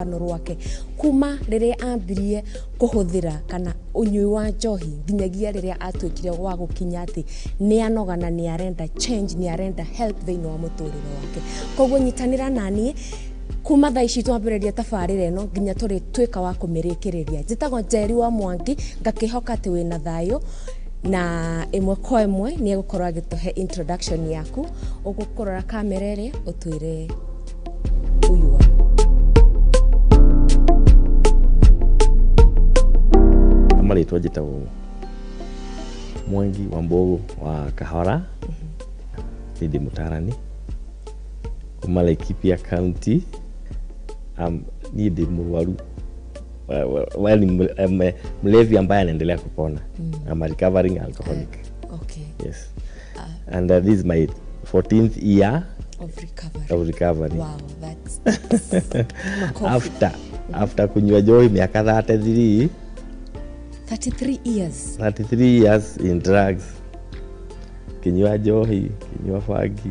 rwake kuma riria ambirie kuhuthira kana unyui wa njohi nginyagia riria atwikire wa gukinya ati ni anogana ni arenda change ni arenda help thini wa muturire wake koguo nyitanira nani kuma thaa ici twambĩrĩria tabarĩra ĩno nginya twĩka wa kũmĩrĩkĩrĩria njĩtagwo Njeri wa Mwangi ngakĩhoka atĩ wĩna thayũ na ĩmwe kwa ĩmwe nĩ egũkorwo agĩtũhe introduction yaku ũgũkorora kamera ĩrĩa ũtwĩre uyu wa Marĩtwa njĩtagwo Mwangi wa Mbogo wa Kahora ndĩ mũtarani kuma Laikipia County niĩ ndĩ mũrwaru mlevi ambaye anaendelea kupona. I'm a recovering alcoholic. Okay. Yes. And this is my 14th year of recovery. Wow, that's after kunywa joy miaka 33 years. 33 years in drugs. Kinywa joy, kinywa fagi,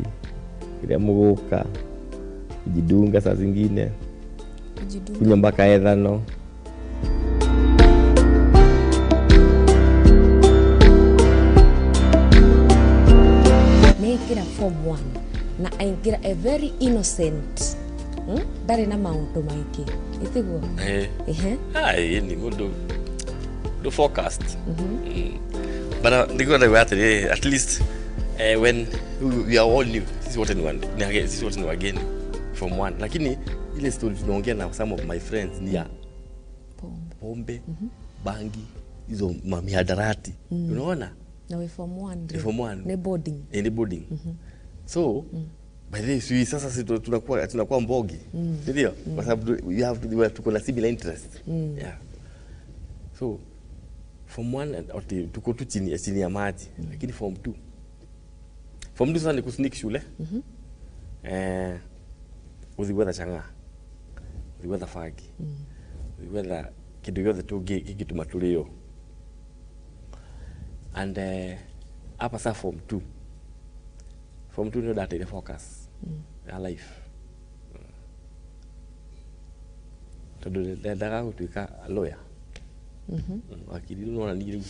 kile muguka, kujidunga saa zingine. Kunywa mpaka ethano. Nĩaingĩra form 1 na aingira a very innocent ndari na maundu maingĩ itiguo ni mundu focused but ndigona wati at least when we are all new this is what anyone again from 1 lakini ile story tunaongea na some of my friends ni ya pombe bangi hizo mihadarati unaona na we form 1 ne boarding so by the way sasa sisi tunakuwa mbogi ndio kwa sababu you have to kuna similar interest yeah so form 1 tuko tu chini ya maji lakini form 2 sasa ni kusneak shule uziweza changa uziweza fagi uziweza kitu yote tu kitu matulio and hapa sa form 2 ndio data ile focus ya life todo daga kutuika lawyer wakili unaona nini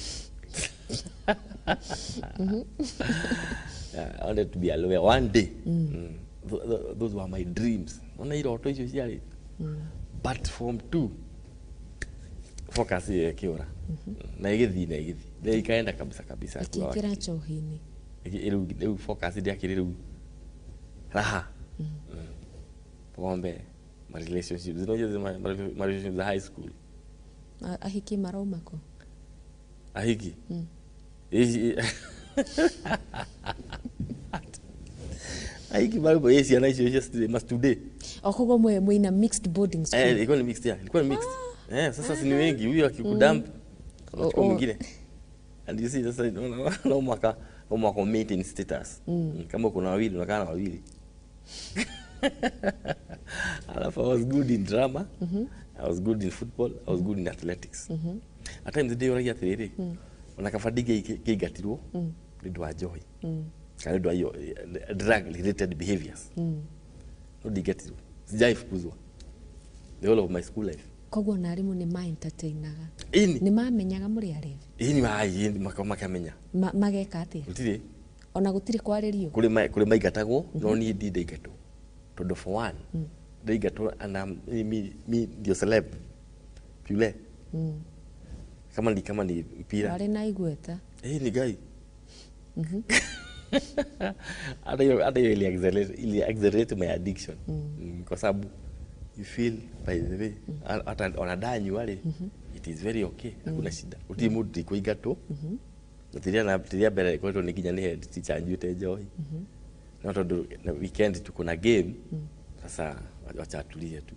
I wanted to be a lawyer one day those were my dreams ona ile auto hiyo yale but form 2 focus ya kiora na igithi ikaenda kabisa ikira chohini ile focus ndio akiri raha pombe my relationships my relationships the high school ahiki maromako ahiki ahiki bado yesi anaisho just must today okogo mwe na mixed boarding school ilikuwa ni mixed ilikuwa ni mixed sasa si ni wengi huyu akikudump kwa mwingine and you see sasa no mwaka meeting status kama kuna wawili unakaa na wawili alafu I was good in drama I was good in football I was good in athletics at times the day ora yatiriri unakafadiga kigatirwo ndio wa joy kana ndio hiyo drug related behaviors no digetirwo sijai fukuzwa the whole of my school life koguo na arimu ni ma entertainaga ni mamenyaga muri arevi ni makamenya mageka atia gutire ona gutire kwaririo kuri maigatagwo no ni ndinde igato todo for one ndaigatwo and me ndio celeb pule kama ni mpira wale na igweta ni guy ada ili accelerate my addiction kwa sababu you feel by the way hata onadanyu wale it is very okay hakuna shida utimu ndiko igato tiria bere kwa ni kinya ni head teacher njute joy na todo na weekend tuko na game sasa wacha tulie tu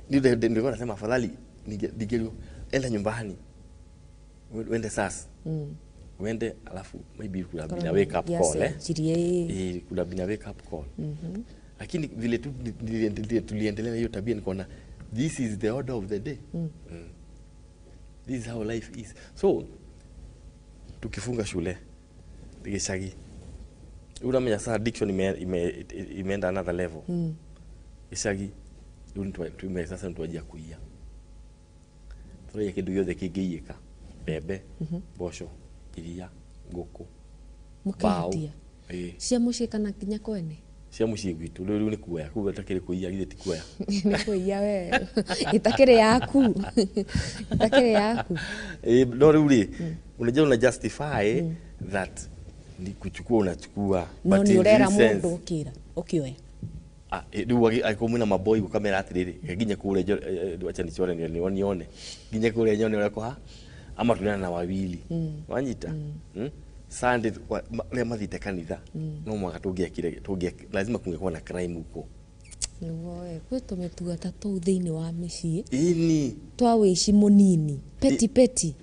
ndio nasema afadhali nigelo enda nyumbani uende sasa uende alafu maybe kuna bina wake up call kuna bina wake up call lakini vile tu tuliendelea hiyo tabia nikaona this is the order of the day this is how life is so tukifunga shule digeshagi unamenya saa addiction imeenda another level ishagi tume sasa nitwajia kuia tũrĩa kĩndũ gĩothe kĩngĩiyĩka mbembe mboco iria ngũkũ mũkendia cia mũciĩ kana kinya kwene cia mũciĩ gwitũ rĩu nĩ kuoya kuga takĩrĩ kuia githĩ ti kuoya nĩ kuia we itakĩrĩ yaku itakĩrĩ yaku no rĩu rĩ unajua una justify that ni kuchukua unachukua no ni urera mũndũ ũkĩra ũkĩoya rĩu akomuna maboi gukamera atirĩrĩ nginya kũrĩa acha nichore nione nginya kũrĩa nyone ũrĩa ama tunana na wawili wanyita Sunday leo mathite kanitha no mwaka tũngĩakire lazima kungekuwa na crime huko nĩguo kwetu metuga ta tu thĩinĩ wa mĩciĩ ini twa wĩci mũnini peti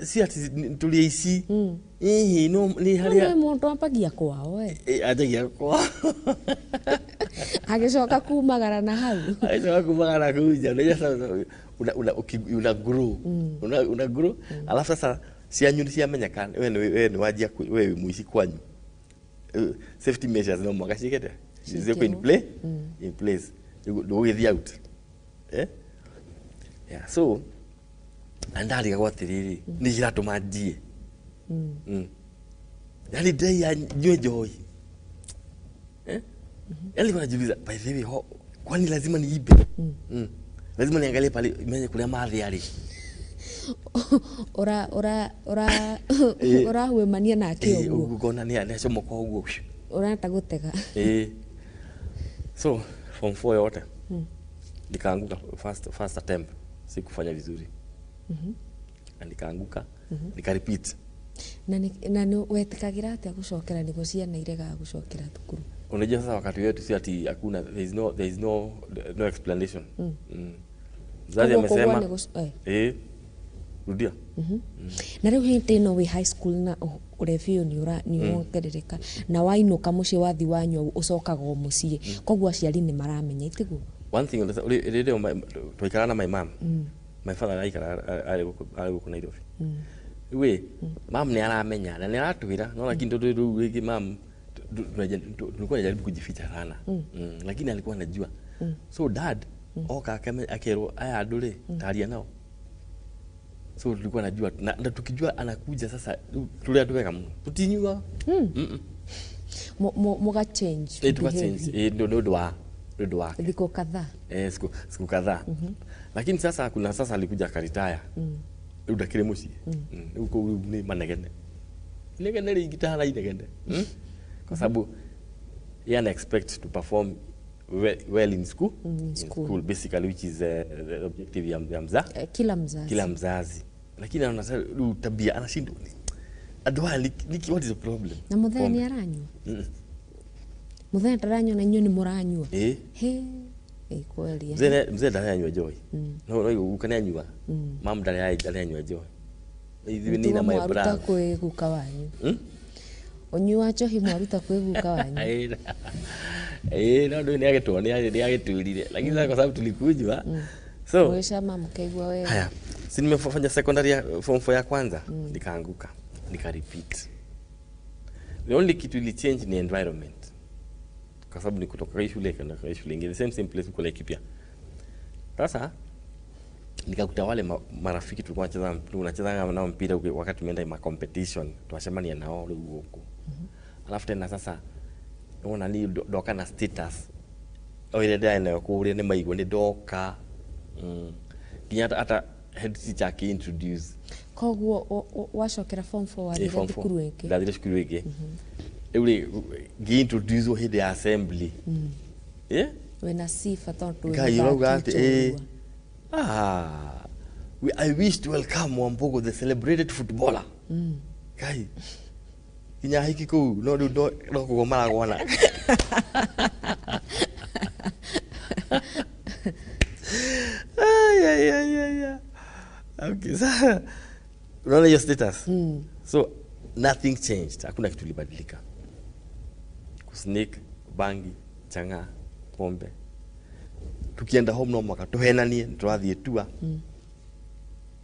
si ati tulia ici no ni haria mũndũ ampagia kwao ajagia kwao agĩcoka kumagara na hau agĩcoka kumagara kuja una grow una grow alafu sasa sianyuni siamenyekana wewe ni wajia wewe muishi kwanyu safety measures no mwakashikete ziko in place do get out yeah so andali kwa tiriri ni jirato majie yani day ya joy yani kuna jiuliza by the way kwani lazima niibe lazima niangalie pale mwenye kule madhi ali ora huemania nake uguo ukona ni anachomoka uguo urata gutega so form 4 yote nikaanguka first attempt sikufanya vizuri nikaanguka nikarepeat na wetikagira ati gucokera niko ciana irega gucokera thukuru unajua sasa wakati wetu si ati hakuna there is no explanation mzazi amesema rudia na rĩu hĩndĩ no wĩ high school na ũrevio nĩ wongerereka na wainũka mũciĩ wathi wanyua ũcokaga o mũciĩ koguo aciari nĩ maramenya itiguo one thing rĩrĩa twaikara na my mom my father aikara arĩ gũkũ Nairobi rĩu mom nĩ aramenya na nĩ aratwĩra no lakini rĩu rĩngĩ mom tulikuwa tunajaribu kujificha sana lakini alikuwa anajua so dad oka akerwo aya andũ taria nao so tulikuwa najua na tukijua anakuja sasa tulia tuweka mno tutinywa muga change tuka change ndo wa siku kadhaa siku kadhaa lakini sasa kuna sasa alikuja karitaya ndio kile musi huko ni manegene ligitana inegende kwa sababu he ana expect to perform well in school basically which is the objective ya kila mzazi lakini anasema tabia anashindwa adwa liki what is the problem na muthenya ni aranywa muthenya taranywa na nyoni muranywa kweli mzee daranywa joy no ukananywa mam daranywa joy hivi ni na my brother kwiguka wanyu onywa chohi mwaruta kwiguka wanyu no ndio ni agetwirire lakini sasa kwa sababu tulikujwa so wewe mama kaigwa wewe haya si nimefanya secondary form 4 ya kwanza nikaanguka nikarepeat the only kitu ili change ni environment kwa sababu nikutoka shule kana shule nyingine same place kule Laikipia sasa nikakuta wale marafiki tulikuwa tunacheza nao mpira wakati tumeenda ma competition tuwashamania nao huko alafu tena sasa ona ni doka na status oile ndio inayokuria ni maigwa ni doka kinya hata head teacher ki introduce koguo wacokera form 4 wari thukuru eke ndathire thukuru eke euri gi introduce hidi ya assembly wena sifa tonto I wish to welcome Wambogo the celebrated footballer kai kinya hiki ku no kugomara gwana ay okay so unaona your status so nothing changed hakuna kitu libadilika kusneak bangi changa pombe tukienda home no mwaka tuhenanie twathie tua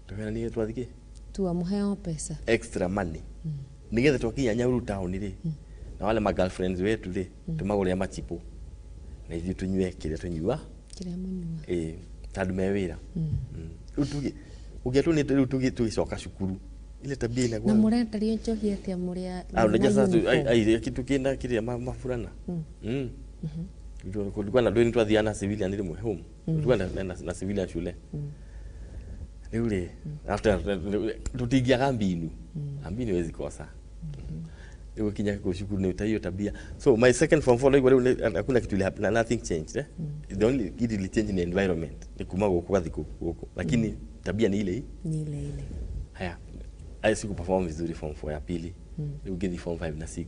tuhenanie twathike tua muheo pesa extra money nigetha twakinya Nyahururu town ri na wale ma girlfriends wetu ri tumagũrĩa machipo na ithuĩ tũnyue kĩrĩa tũnyua tandũ me wĩra rĩu tuge ũngĩatwo nĩ rĩu tũgĩcoka cukuru ile tabia inakuwa na mũrendario njohi atia mũrĩa unajua sasa ai kitu kĩna kĩrĩa mafurana kulikuwa na ndio twathiana civilian ile mwe home tulikuwa na civilian shule rĩu rĩ after tũtingiaga mbinu ambini wezi kosa rĩu kinya kushukuru ni hiyo tabia. So my second form 4 hakuna kitu ile nothing changed the only it really change in the environment ni kuma gũkũ huko lakini tabia ni ile haya ai siku perform vizuri form 4 ya pili rĩu ngithi form 5 na 6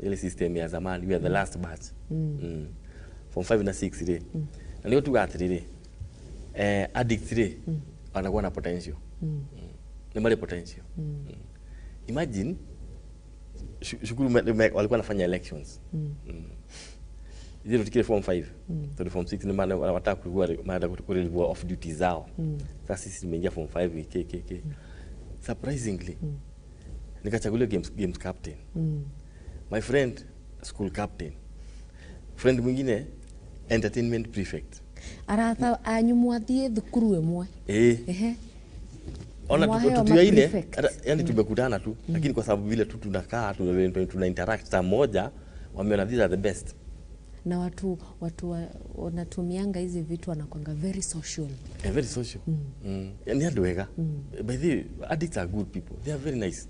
ile system ya zamani we are the last batch form 5 na 6 rĩ na ndio tugatirire addict rĩ anakuwa na potential ni mali potential imagine shukuru walikuwa wanafanya elections ile tukile form 5 to form 6 ni maana wanataka kulikuwa off duty zao sasa sisi tumeingia form 5 KKK surprisingly nikachaguliwa games captain my friend school captain friend mwingine entertainment prefect aratha anyumwathie thukuru emwe ona tutuya ile yani tumekutana tu lakini kwa sababu vile tu tunakaa tuna interact saa moja wameona these are the best na watu wanatumianga hizi vitu wanakwanga very social very social yani ndio wega by the addicts are good people they are very nice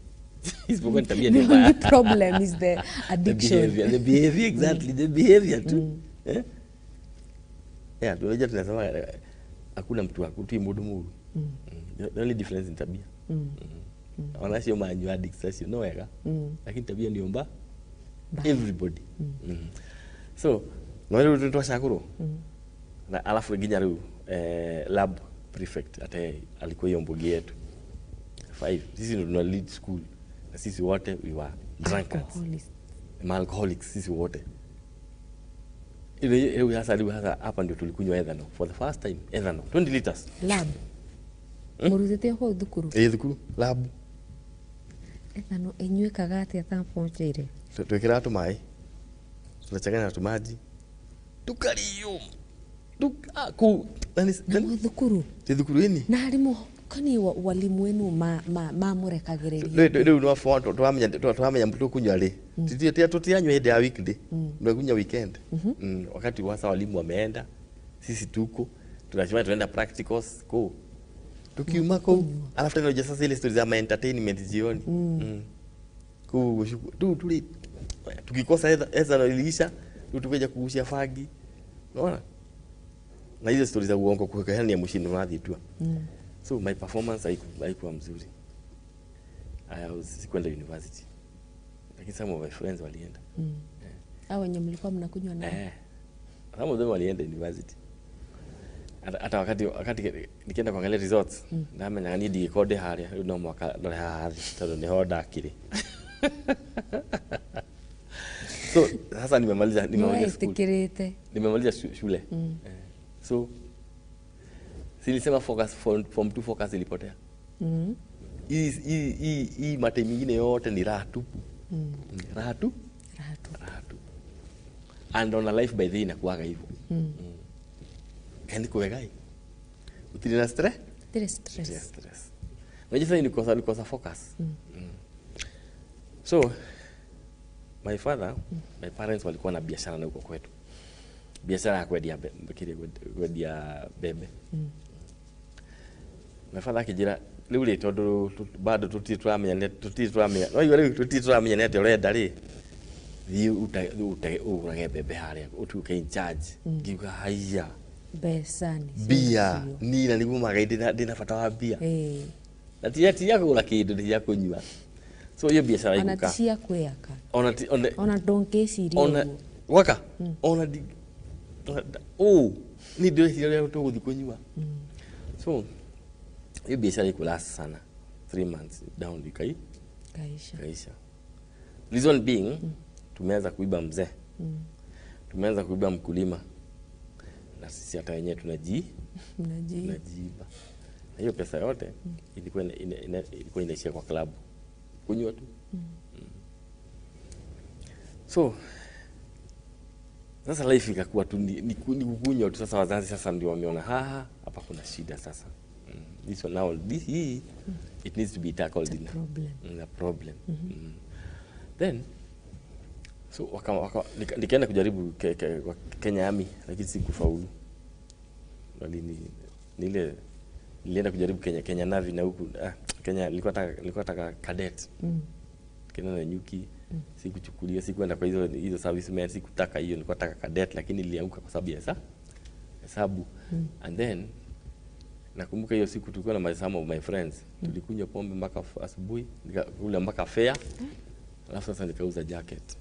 isipokuwa tabia ni mbaya the problem is the addiction the behavior exactly the behavior tu tunajua tunasema hakuna mtu akutii mudu the only difference in tabia wanasio manyu addict sasa no wega lakini tabia ndio mbaya everybody so no ndio twashakuru na alafu ginya rĩu lab prefect hata alikuwa hiyo mbogi yetu 5 sisi ndio tuna lead school na sisi wote we were drunkards alcoholics sisi wote ile hasa hapa ndio tulikunywa ethanol for the first time ethanol 20 liters lab muruzete ho thukuru thukuru lab ethanol enywekaga atia tamponjere twekera tumai tunachanganya na tumaji tukariyo tukaku nani thukuru ini na harimu kani walimu wenu mamurekagĩrĩria rĩu no foto twamenya mtu kunywa rĩ tutianywa hĩndĩ ya weekday tunakunywa weekend wakati wasa walimu wameenda sisi tuko tunachoma tunaenda practicals tukiuma alafu tena sasa ile stories za entertainment jioni tuli tukikosa eza ilisha tukaja kugushia fagi unaona na hizo stories za uongo kuweka ni ya mshindi mwadhi tu so my performance haikuwa mzuri sikwenda university lakini some of my friends walienda hao wenye mlikuwa mnakunywa nao some of them walienda university hata wakati nikienda kuangalia results na manyang'ani digikode haria no mwaka ndo hathi tondũ nĩ ho ndakire so sasa nimemaliza shule so silisema focus form 2 focus ilipotea hii mate mingine yote ni raha tupu raha tu and on a life by the inakuaga hivyo kandi kuwegai utili na stress unajua sasa nikosa focus so my parents walikuwa na biashara na huko kwetu biashara ya kwedia bebe my father akijira rĩu rĩ tondũ bado tutitramenya no iwe rĩu tutitramenya nĩ atĩ ũrenda rĩ thiĩ ũrage bebe harĩa ũtuĩke in charge ngiuga haiya bia nina niguo magaidi ndina bata wa bia na tia kugura kindu ndia kunyua so hiyo biashara ikuka ona tia kuyaka ona ndongeciria ona waka ona ni ndio hiyo tuguthi kunyua so hiyo biashara ikulasa sana 3 months down kaisha reason being tumeanza kuiba mzee tumeanza kuiba mkulima na sisi hata wenyewe tunajiiba na hiyo pesa yote ilikuwa inaishia kwa klabu kunywa tu so Sasa life ikakuwa tu ni kukunywa tu. Sasa wazazi sasa ndio wameona hapa kuna shida sasa. This one now, it needs to be tackled in a problem. Then so nikaenda kujaribu Kenya Army, lakini sikufaulu. Nilienda kujaribu Kenya Navy na huku Kenya nilikuwa nataka cadet. Kenya na nyuki sikuchukulia, sikuenda kwa hizo servicemen, sikutaka hiyo, nilikuwa nataka cadet, lakini nilianguka kwa sababu ya hesabu. And then nakumbuka hiyo siku tulikuwa na some of my friends, tulikunywa pombe mpaka asubuhi, nikakula mpaka fair. Alafu sasa nikauza jacket.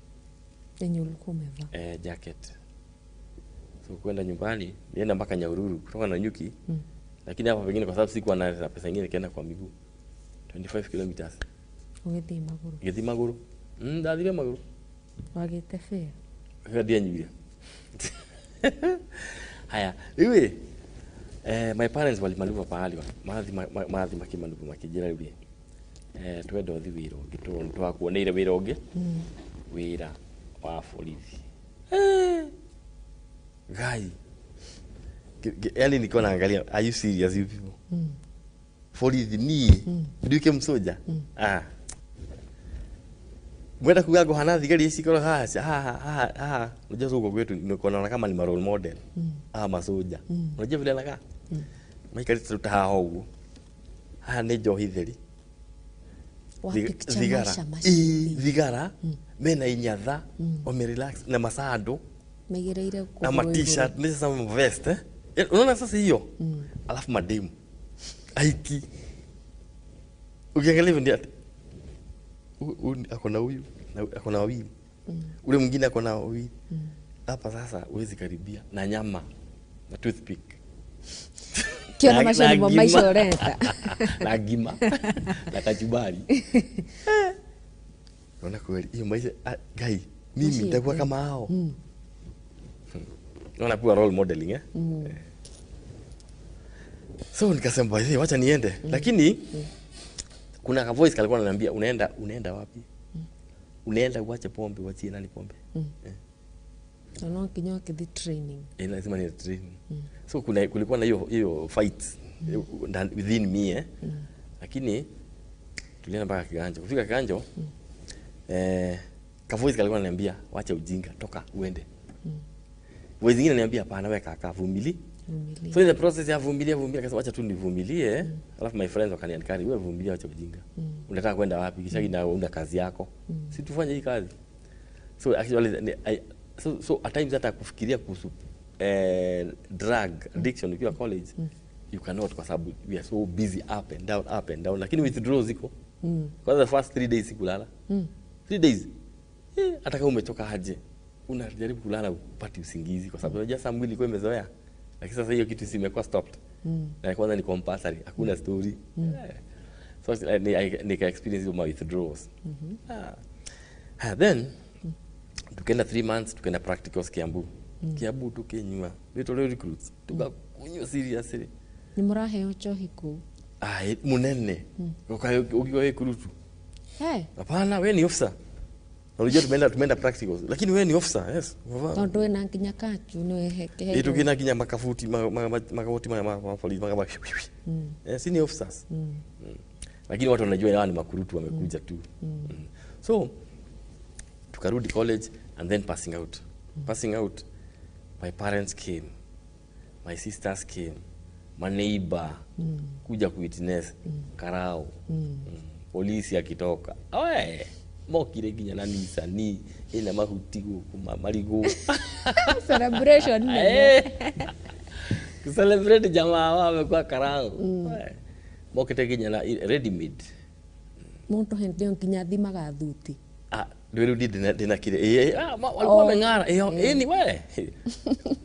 Yenye ulikuwa umevaa? Jacket. So kwenda nyumbani, nienda mpaka Nyahururu kutoka na nyuki. Lakini hapa pengine kwa sababu sikuwa na pesa nyingine, nikaenda kwa miguu 25 kilometers. Ugethi maguru? Ndathire maguru. Wagite fair? Ndio nyibia. Haya, iwe my parents walimaluva pahali mathi makimaluva makijira iwe twenda uthi wira ungi twakuoneire wira ungi wira wa borithi guy yani niko naangalia, are you serious you people? Borithi ni nduke msoja mwenda kugago hana thigari ici koro unajua huko kwetu niko kama ni role model masoja unajua vile anakaa maikari tutaha huko ni njohi theri thigara mena inyatha o relax na masando megereire na ma t-shirt ni sasa vest unaona sasa hiyo alafu mademu aiki ukiangalia ndio akona huyu akona wawili ule mwingine akona wawili hapa. Sasa uwezi karibia na nyama na toothpick kiona mashani mwa maisha orenta na gima na kachubari. Unaona kweli hiyo maisha guy, mimi nitakuwa kama hao. Unaona kuwa role modeling so nikasema basi wacha niende, lakini kuna ka voice kalikuwa ananiambia unaenda wapi? Unaenda uache pombe, uachie nani pombe? Unaona kinyo kithi training. Lazima ni training. So kulikuwa na hiyo fight within me lakini tulienda mpaka Kiganjo. Kufika Kiganjo ka voice kalikuwa ananiambia wacha ujinga, toka uende. Voice nyingine ananiambia hapana, wewe kaka vumilia. So in the process ya vumilia akasema acha tu nivumilie. Alafu my friends wakaniankari, wewe vumilia, acha ujinga. Unataka kwenda wapi? Kisha una kazi yako. Si tufanye hii kazi. So actually so at times hata kufikiria kuhusu drug addiction ukiwa college you cannot, kwa sababu we are so busy up and down. Lakini withdrawal ziko. Kwa the first 3 days sikulala. 3 days. Hata kama umetoka aje, unajaribu kulala upate usingizi kwa sababu unajua saa mwili kwa imezoea. Lakini sasa hiyo kitu simekuwa stopped. Na kwanza ni compulsory, hakuna story. So nika experience my withdrawals. Then tukaenda 3 months, tukaenda practicals Kiambu. Kiambu tukenywa. Vitu leo recruits. Tukakunywa seriously. Ni murahe ochohi ku. Munene. Ukiwa recruit. Hapana, wewe ni officer. Unajua tumeenda practicals, lakini wewe ni officer, yes. Tondoe na kinya kachu no heke. Tukina kinya makafuti makavoti polisi si ni officers. Lakini watu wanajua hawa ni makurutu wamekuja tu. So tukarudi college and then passing out my parents came, my sisters came, my neighbor kuja kuwitness karao. Polisi akitoka mokire ginya na Nissan ina mahuti huko marigo celebration celebrate jamaa wamekuwa karao mokite ginya na ready made muntu hende ginya thimaga thuti ndio dina kile walikuwa wameng'ara ni wewe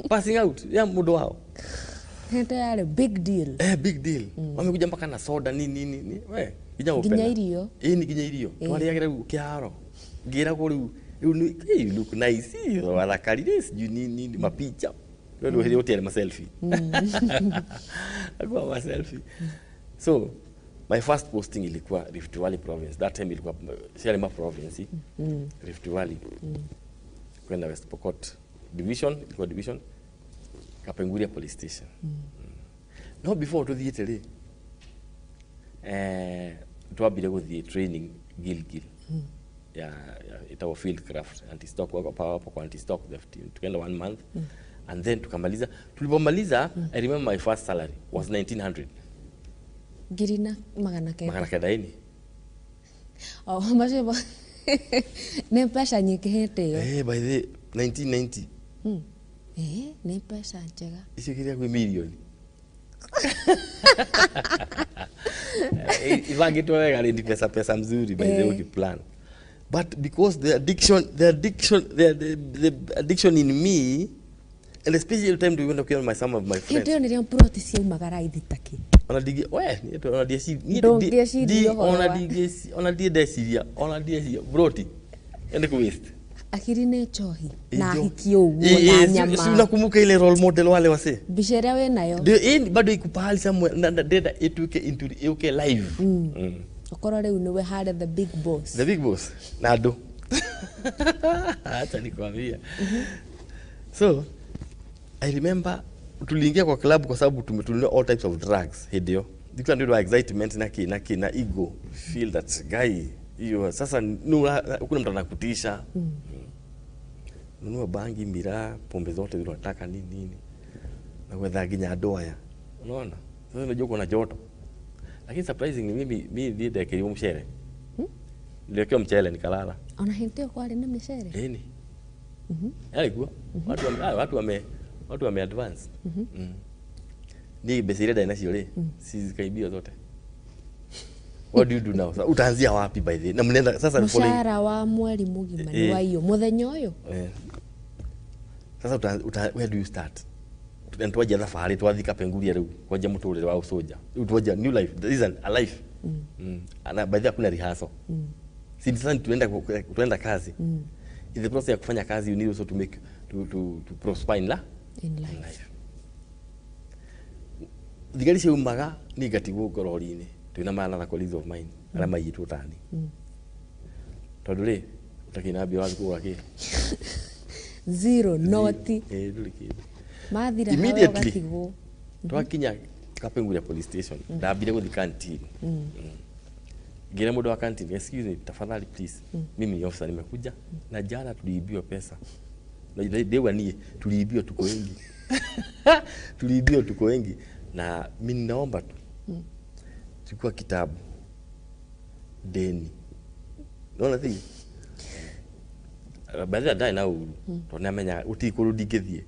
passing out ya mudo wao hende yale big deal wamekuja mpaka na soda nini wewe ginya irio ni ginya irio twariagira kiaro ngira ko riu look nice wala kalire siju nini mapicha ndio hili hotel ma selfie akwa ma selfie. So my first posting ilikuwa Rift Valley province. That time ilikuwa Sierra province Rift Valley kwenda West Pokot division, ilikuwa division Kapenguria police station. No before to the Italy twabire guthie training Gilgil. Yeah, itawa field craft anti-stock wako power kwa anti-stock tukaenda 1 month and then tukamaliza. Tulipomaliza I remember my first salary was 1900. Girina magana kenda ini. Oh, masebo. Ne pesa nyingi hete yo. By the 1990. Ne pesa njega. Icio kiria kwa milioni. Ivangitwa wega ndi pesa mzuri by the way plan. But because the addiction in me, and especially the time we went to kill some of my friends. Ndio ndio proti si umagara iditaki. Ona digi we ni ona dia si ona dia desiria proti ende ku waste. Akiri ne chohi na hikio uo na nyama. Si unakumbuka ile role model wale wase. Bishera we nayo. Ndio bado ikupahali somewhere na data ituke into UK live. Okoro leo niwe had the big boss. The big boss. Nado. Acha nikwambia. So I remember tuliingia kwa club kwa sababu tumetulia all types of drugs hiyo. Dikla ndio excitement na ego feel that guy hiyo sasa kuna mtu anakutisha. Nunua bangi, miraa, pombe zote zile unataka nini. Na kwenda ginya doya. Unaona? Sasa unajua kuna joto. Lakini surprisingly mimi ndio kilimo mshere. Niliwekea mchele nikalala. Unahintio kwa ile mshere? Ni. Alikuwa watu wame advance. Ni besire dai shule. Si kaibio zote. What do you do now? Utaanzia wapi by the? Na mnaenda sasa mshahara wa mweli mugima ni wa hiyo muthenyo uyo. Sasa where do you start? Twaje thabarĩ twathika Kapenguria rĩu kwanja mũtũrĩre wa ũsoja twaja new life. This is a life. Ana by the kuna rehearsal. Since then tuenda kazi. In the process ya kufanya kazi you need also to make to prosper in life. Thigari cia umaga ni gatigwo ngorori-inĩ twina mana na colleagues of mine ara maitwo tani. Tondu ri utakina mbio wathi kugura ki zero noti mathira immediately twakinya Kapenguria police station ndambire guthi canteen. Ngira mundu wa canteen, excuse me tafadhali please, mimi ni officer nimekuja na jana tuliibiwa pesa. Na dewa nie tuliibiwa tuko wengi. Tuliibiwa tuko wengi na mimi naomba tu chukua kitabu deni. Unaona thii baada ya na uru tonamenya utikuru ndingithie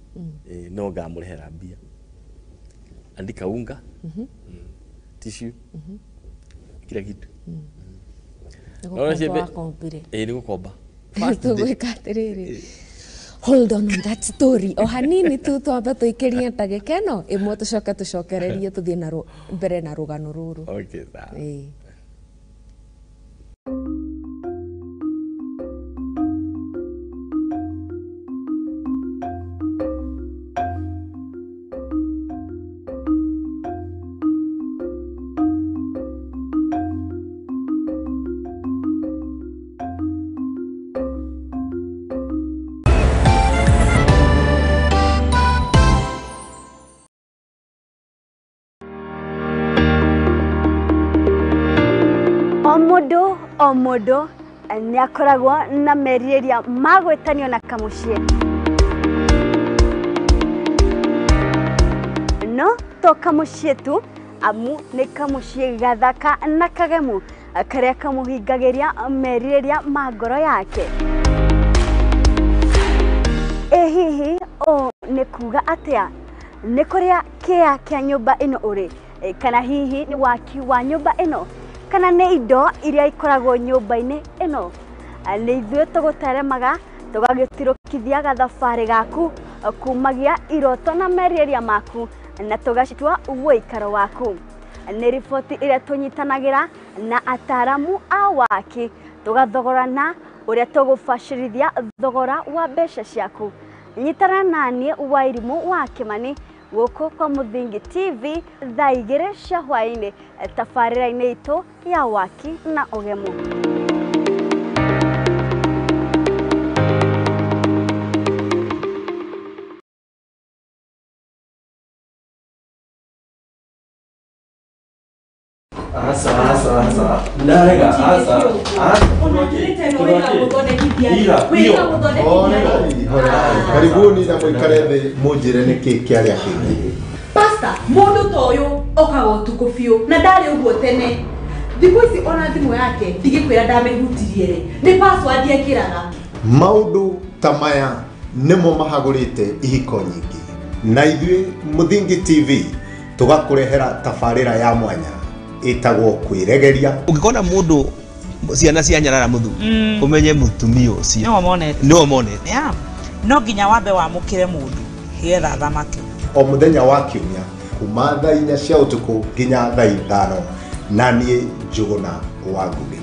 no ngamurehera mbia. Andika unga, tissue, kila kitu. Ni gukomba. Hold on that story. O hanini tu twambe tuikirie tagikeno imwe tucokererie tuthie na mbere na rugano ruru. Okay, sawa. Omodo ni akoragwo na meriria magwetanio na kamucie. No to kamucie tu amu ni kamucie gathaka na kagemu karia kamuhingagiria meriria magoro yake. Hihi o ni kuga atia ni kuria kia nyumba ino uri kana hihi ni waki wa nyumba ino kana ne indo iria ikoragwo nyumba-ini ino ni ithuĩ tũgũteremaga tũgagĩtirũkithia gathabarĩ gaku kumagia iroto na meriria maku na tũgacitua ũikaro waku. Nĩ riboti iria tũnyitanagĩra na ataramu a waki tũgathogorana ũrĩa tũgũbacĩrithia thogora wa mbeca ciaku. Nyitana naniĩ Wairimu wa Kimani gũkũ kwa Mũthingi TV thaa 2 cia hwaĩ-inĩ tabarĩra-inĩ itũ ya waki na ũgemu. Asa. Ndarega asa. Karibuni na mwikare thĩ mũnjĩre nĩkĩ kĩarĩa kĩngĩ. Pastor, mũndũ ta ũyũ okaga ũtukũ biũ na ndarĩ ũguo tene. Thikũ ici ona thimũ yake ndigĩkwĩra ndamĩhutirie rĩ. Nĩ password ekĩraga. Maũndũ ta maya nĩmo mahagũrĩte ihiko nyingĩ. Na ithuĩ Mũthingi TV tũgakũrehera tabarĩra ya mwanya ĩtagwo kwĩregeria. Ũngĩkona mũndũ ciana cia nyarara muthu umenye mutumia ucio no monete no nginya wambe wamukire mundu getha thamake o muthenya wa kiumia kuma thaa 4 cia utuku nginya thaa 5 na niĩ Njuguna wa Ngugi.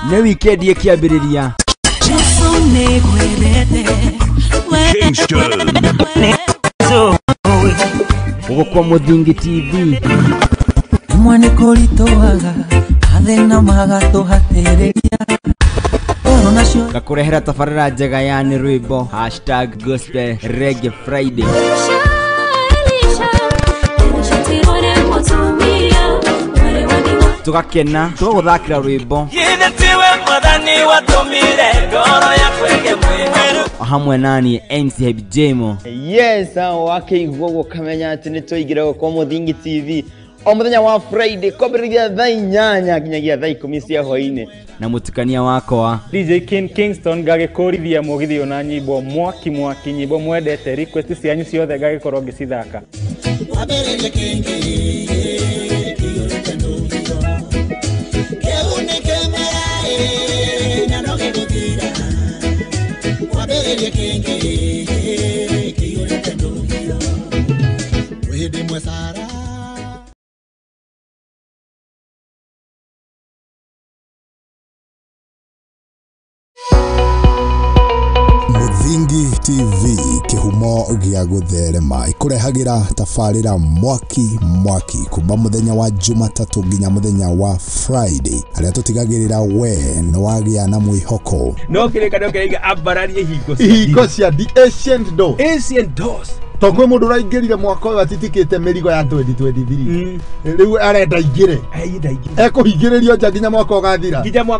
Ne weekend yekiambiriria Ugokwa Muthingi TV mwane koritoaga athena magatuhatereria gakurehera tabarĩra njega ya nĩ rwĩmbo #gospel reggae friday tugakena tuguthakira rwĩmbo hamwe nani MC Hebjemo. Yes, wakeigwo gukamenya ati ni twaigire kwa Muthingi TV o muthenya wa Friday kwambĩrĩria thaa 8 nginyagia thaa 10 cia hwaĩ-inĩ na mutukania wako wa DJ Kingston gagĩkũrithia mũgithi ona nyimbo mwaki nyimbo mwendete request cianyu ciothe gagĩkorwo ngĩcithaka. Muthingi TV kihumo gĩa gũtherema ĩkũrehagĩra tabarĩra mwaki kuma mũthenya wa Jumatatu nginya mũthenya wa Friday harĩa tũtigagĩrĩra we nĩ wagĩa na mwĩhoko no kĩrĩkanĩro kĩraiga ambararie hingo cia the ancient doors Tokwe mundu raingirire mwaka uyu atitikite mirigo ya 2023 riu arenda ingire ekuhingiririo nja nginya mwaka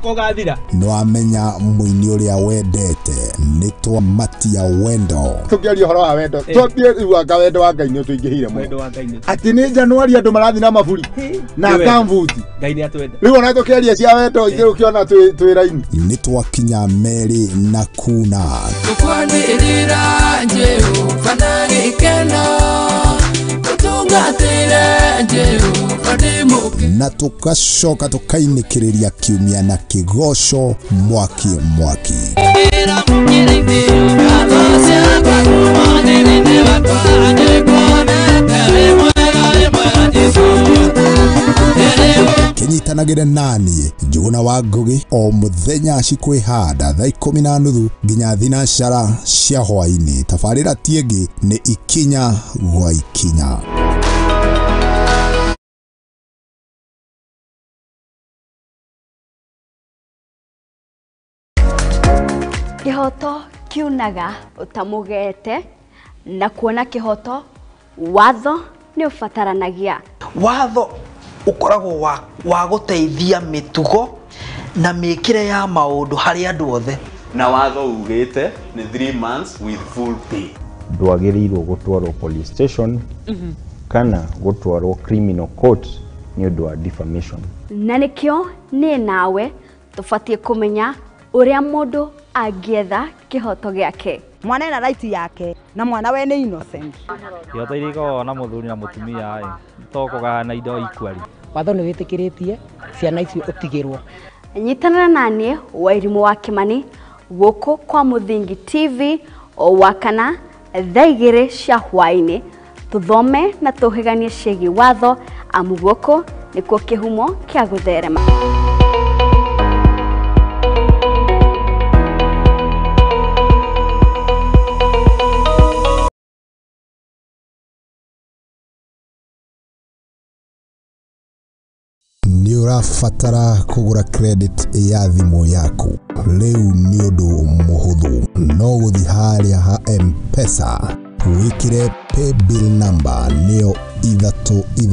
ugathira no amenya muini uria wendete ni twa matia wendo tukiaria horo wa wendo twambie iwanga wendo wa Ngai ni tuingihire wendo wa Ngai ati ni Januari andu marathi na maburi na kamvuti Ngai ni atwenda riu ona tukiaria cia wendo ingĩ ukiona twiraini ni twakinya meri na kuna tukwanirira njeu fanagi na tukacoka tukainĩkĩrĩria kiumia na kĩgoco mwaki kinyitanagĩre naniĩ Njuguna wa Ngugi o mũthenya cikwĩhanda thaa 10:30 nginya thinacara cia hwaĩ-inĩ. Tabarĩra tiĩngĩ nĩ ikinya gwa ikinya. Kihoto kiunaga utamugete na kuona kihoto watho ni ufataranagia watho ukoragwo wa guteithia mitugo na mikire ya maundu hari andu othe na watho ugite ni 3 months with full pay. Ndwagĩrĩirwo gũtwarwo police station kana gũtwarwo criminal court ni ũndũ wa defamation. Na nikio ni nawe tufatie kumenya uria mundu angietha kihoto giake. Mwana ena right yake na mwana we ni innocent. Kihoto iriko na muthuri na mutumia ai tokoga na indo ikwari. Watho ni witikiritie ciana icio utigirwo. Nyitanana nanie Wairimu wa Kimani guku kwa Muthingi TV o wakana thaa 2 cia hwaĩ-inĩ tuthome na tuhiganie ciĩgiĩ watho amu guku nikuo kihumo kia gutherema. nĩ ũrabatara kũgũra credit ya thimũ yaku. Rĩu nĩ ũndũ mũhũthũ, no gũthiĩ harĩa ha M-Pesa wĩkĩre paybill number nĩyo 3